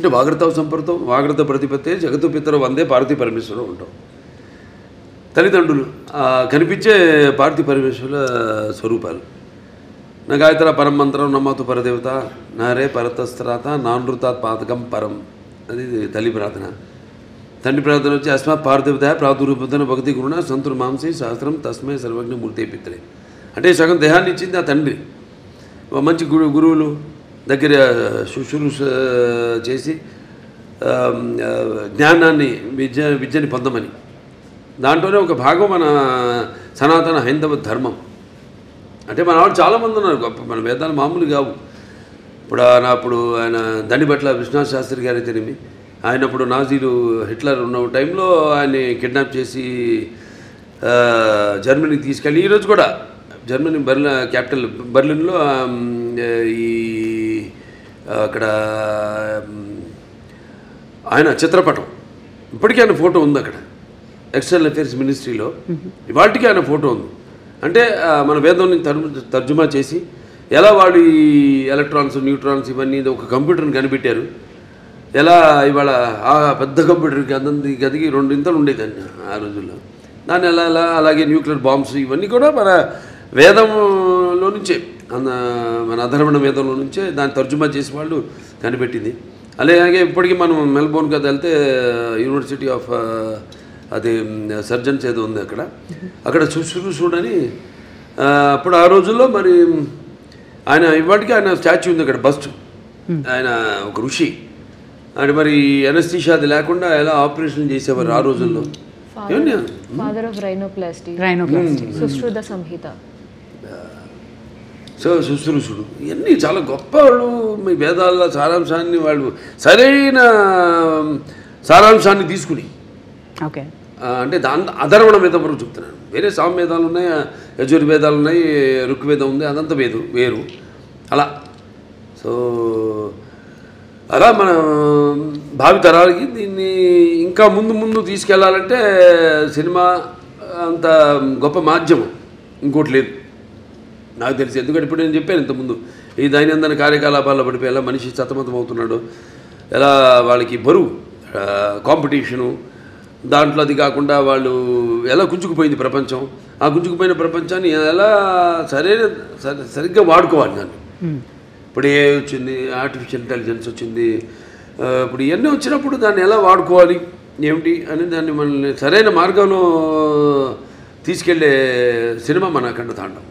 అంటే వాగర్తావు సంపర్తం వాగర్త ప్రతిపత్తే జగత్తు పితరు వందే పార్వతీ పరమేశ్వరుడు ఉంటాం. తల్లిదండ్రులు కనిపించే పార్వతీ పరమేశ్వరుల స్వరూపాలు. నా గాయత్ర పరం మంత్రం నమ్మతు పరదేవత నారే పరతస్త్రాత నానృతాత్ పాతకం పరం. అది తల్లి ప్రార్థన. తండ్రి ప్రార్థన వచ్చి అస్మాత్ పార్థివత ప్రాదురూపతన భక్తి గురుణ సంతుర్ మాంసి శాస్త్రం తస్మై సర్వజ్ఞ మూర్తి పిత్రే. అంటే సగం దేహాన్ని ఇచ్చింది ఆ తండ్రి. మంచి గురువులు దగ్గర శుశ్రూష చేసి జ్ఞానాన్ని విద్యని పొందమని. దాంట్లోనే ఒక భాగం మన సనాతన హైందవ ధర్మం. అంటే మన వాళ్ళు చాలామంది ఉన్నారు గొప్ప. మన వేదాలు మామూలు కావు. అప్పుడు ఆయన దండిబట్ల విశ్వనాథ్ శాస్త్రి గారి తెలిమి. ఆయన అప్పుడు నాజీలు హిట్లర్ ఉన్న టైంలో ఆయన్ని కిడ్నాప్ చేసి జర్మనీకి తీసుకెళ్ళి ఈరోజు కూడా జర్మనీ క్యాపిటల్ బర్లిన్లో ఈ అక్కడ ఆయన చిత్రపటం ఇప్పటికీ ఆయన ఫోటో ఉంది అక్కడ ఎక్స్టర్నల్ అఫేర్స్ మినిస్ట్రీలో. ఇవాటికి ఆయన ఫోటో ఉంది. అంటే మన వేదాన్ని తర్జుమా చేసి ఎలా వాళ్ళు ఈ ఎలక్ట్రాన్స్ న్యూట్రాన్స్ ఇవన్నీ ఒక కంప్యూటర్ని కనిపెట్టారు. ఎలా ఇవాళ ఆ పెద్ద కంప్యూటర్కి అందంది గదికి 2 ఇంతలు ఉండేదండి ఆ రోజుల్లో. దాన్ని ఎలా అలాగే న్యూక్లియర్ బాంబ్స్ ఇవన్నీ కూడా మన వేదంలో నుంచే మన అధర్వణ వేదంలో నుంచే దాన్ని తర్జుమా చేసి వాళ్ళు కనిపెట్టింది. అలాగే ఇప్పటికీ మనం మెల్బోర్న్ కదా వెళ్తే యూనివర్సిటీ ఆఫ్ అది సర్జన్స్ ఏదో ఉంది అక్కడ శుశ్రూషుడని అప్పుడు ఆ రోజుల్లో మరి ఆయన ఇవాటికి ఆయన స్టాచ్యూ ఉంది అక్కడ బస్ట్. ఆయన ఒక ఋషి. అంటే మరి ఎనస్థీషియా అది లేకుండా ఎలా ఆపరేషన్ చేసేవారు ఆ రోజుల్లో. Father of rhinoplasty Sushruta Samhita. So శుశ్రూషుడు ఇవన్నీ చాలా గొప్ప వాళ్ళు. మీ వేదాల సారాంశాన్ని వాళ్ళు సరైన సారాంశాన్ని తీసుకుని ఓకే అంటే అధర్వణ వేదం వరకు చెప్తున్నాను. వేరే సామవేదాలు ఉన్నాయి, యజుర్వేదాలు ఉన్నాయి, ఋగ్వేదం ఉంది, అదంతా వేరు అలా. సో అలా మన భావితరాలకి దీన్ని ఇంకా ముందు తీసుకెళ్లాలంటే సినిమా అంత గొప్ప మాధ్యమం ఇంకోటి లేదు నాకు తెలిసి. ఎందుకంటే ఇప్పుడు నేను చెప్పాను ఇంతకుముందు ఈ దైనందిన కార్యకలాపాల్లో పడిపోయి ఎలా మనిషి సతమతం అవుతున్నాడు, ఎలా వాళ్ళకి బరువు కాంపిటీషను, దాంట్లో అది కాకుండా వాళ్ళు ఎలా గుంజుకుపోయింది ప్రపంచం. ఆ గుంజుకుపోయిన ప్రపంచాన్ని ఎలా సరిగ్గా వాడుకోవాలి దాన్ని. ఇప్పుడు ఏ వచ్చింది, ఆర్టిఫిషియల్ ఇంటెలిజెన్స్ వచ్చింది, ఇప్పుడు ఇవన్నీ వచ్చినప్పుడు దాన్ని ఎలా వాడుకోవాలి ఏమిటి అని దాన్ని మనల్ని సరైన మార్గంలో తీసుకెళ్లే సినిమా మన అఖండ తాండవం.